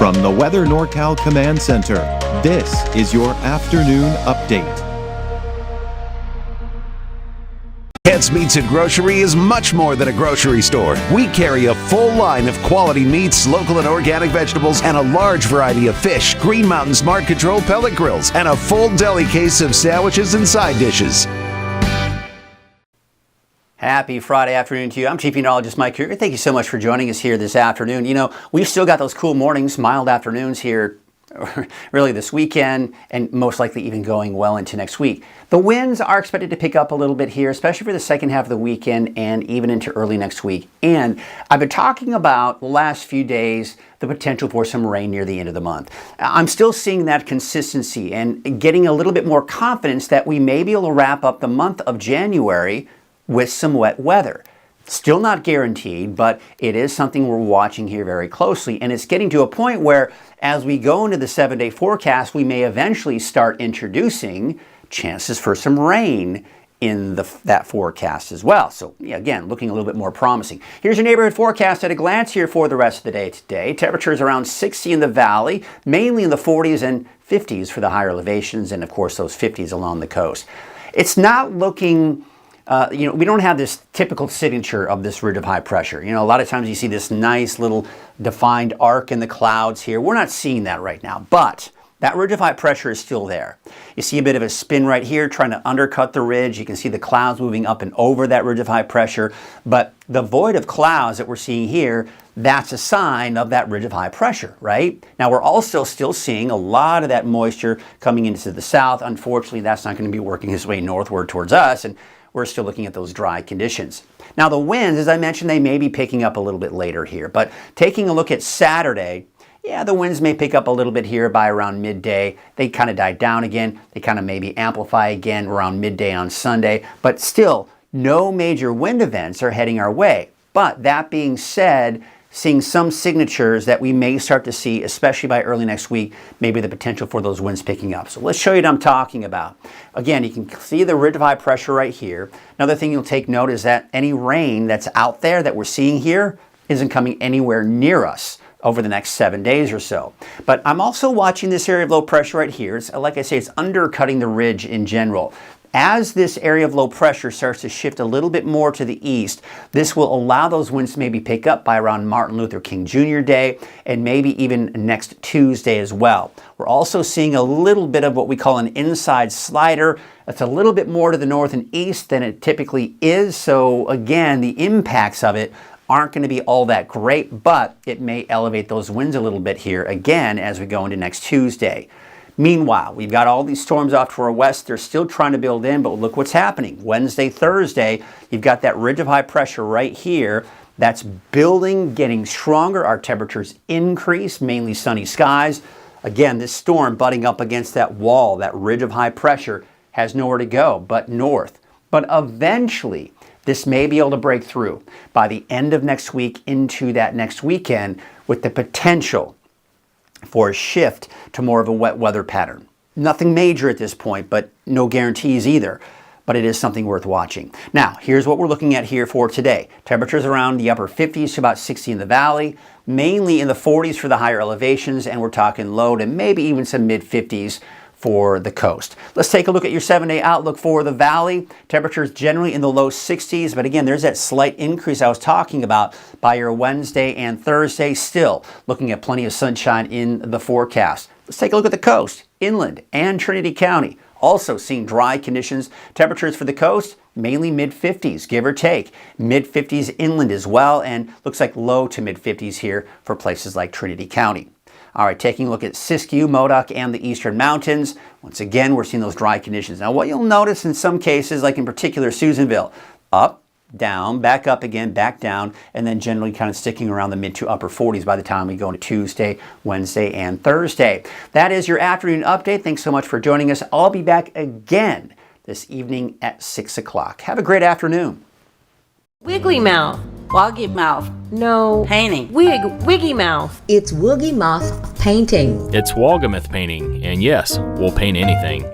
From the Weather NorCal Command Center, this is your afternoon update. Kent's Meats and Grocery is much more than a grocery store. We carry a full line of quality meats, local and organic vegetables, and a large variety of fish, Green Mountain Smart Control pellet grills, and a full deli case of sandwiches and side dishes. Happy Friday afternoon to you. I'm Chief Meteorologist Mike Krueger. Thank you so much for joining us here this afternoon. You know, we've still got those cool mornings, mild afternoons here really this weekend, and most likely even going well into next week. The winds are expected to pick up a little bit here, especially for the second half of the weekend and even into early next week. And I've been talking about the last few days the potential for some rain near the end of the month. I'm still seeing that consistency and getting a little bit more confidence that we may be able to wrap up the month of January with some wet weather. Still not guaranteed, but it is something we're watching here very closely. And it's getting to a point where as we go into the 7-day forecast, we may eventually start introducing chances for some rain in that forecast as well. So again, looking a little bit more promising. Here's your neighborhood forecast at a glance here for the rest of the day today. Temperatures around 60 in the valley, mainly in the 40s and 50s for the higher elevations, and of course those 50s along the coast. It's not looking we don't have this typical signature of this ridge of high pressure. A lot of times you see this nice little defined arc in the clouds here. We're not seeing that right now, but that ridge of high pressure is still there. You see a bit of a spin right here trying to undercut the ridge. You can see the clouds moving up and over that ridge of high pressure, but the void of clouds that we're seeing here, that's a sign of that ridge of high pressure, right? Now we're also still seeing a lot of that moisture coming into the south. Unfortunately, that's not going to be working its way northward towards us, and we're still looking at those dry conditions. Now the winds, as I mentioned, they may be picking up a little bit later here, but taking a look at Saturday, the winds may pick up a little bit here by around midday. They kind of die down again. They kind of maybe amplify again around midday on Sunday, but still no major wind events are heading our way. But that being said, seeing some signatures that we may start to see, especially by early next week, maybe the potential for those winds picking up. So let's show you what I'm talking about. Again, you can see the ridge of high pressure right here. Another thing you'll take note is that any rain that's out there that we're seeing here isn't coming anywhere near us over the next 7 days or so. But I'm also watching this area of low pressure right here. It's, like I say, it's undercutting the ridge in general. As this area of low pressure starts to shift a little bit more to the east, this will allow those winds to maybe pick up by around Martin Luther King Jr. Day and maybe even next Tuesday as well. We're also seeing a little bit of what we call an inside slider. It's a little bit more to the north and east than it typically is. So again, the impacts of it aren't going to be all that great, but it may elevate those winds a little bit here again as we go into next Tuesday. Meanwhile, we've got all these storms off to our west. They're still trying to build in, but look what's happening. Wednesday, Thursday, you've got that ridge of high pressure right here. That's building, getting stronger. Our temperatures increase, mainly sunny skies. Again, this storm butting up against that wall, that ridge of high pressure, has nowhere to go but north. But eventually, this may be able to break through by the end of next week into that next weekend with the potential for a shift to more of a wet weather pattern. Nothing major at this point, but no guarantees either. But it is something worth watching. Now, here's what we're looking at here for today. Temperatures around the upper 50s to about 60 in the valley, mainly in the 40s for the higher elevations, and we're talking low to maybe even some mid 50s for the coast. Let's take a look at your 7-day outlook for the valley. Temperatures generally in the low 60s, but again, there's that slight increase I was talking about by your Wednesday and Thursday. Still looking at plenty of sunshine in the forecast. Let's take a look at the coast, inland, and Trinity County. Also seeing dry conditions. Temperatures for the coast, mainly mid-50s, give or take. Mid-50s inland as well, and looks like low to mid-50s here for places like Trinity County. All right, taking a look at Siskiyou, Modoc, and the Eastern Mountains. Once again, we're seeing those dry conditions. Now, what you'll notice in some cases, like in particular Susanville, up, down, back up again, back down, and then generally kind of sticking around the mid to upper 40s by the time we go into Tuesday, Wednesday, and Thursday. That is your afternoon update. Thanks so much for joining us. I'll be back again this evening at 6 o'clock. Have a great afternoon. Wiggly mouth. Woggy mouth. No. Painting. Wiggy mouth. It's Woogie Moth painting. It's Wogamoth painting, and yes, we'll paint anything.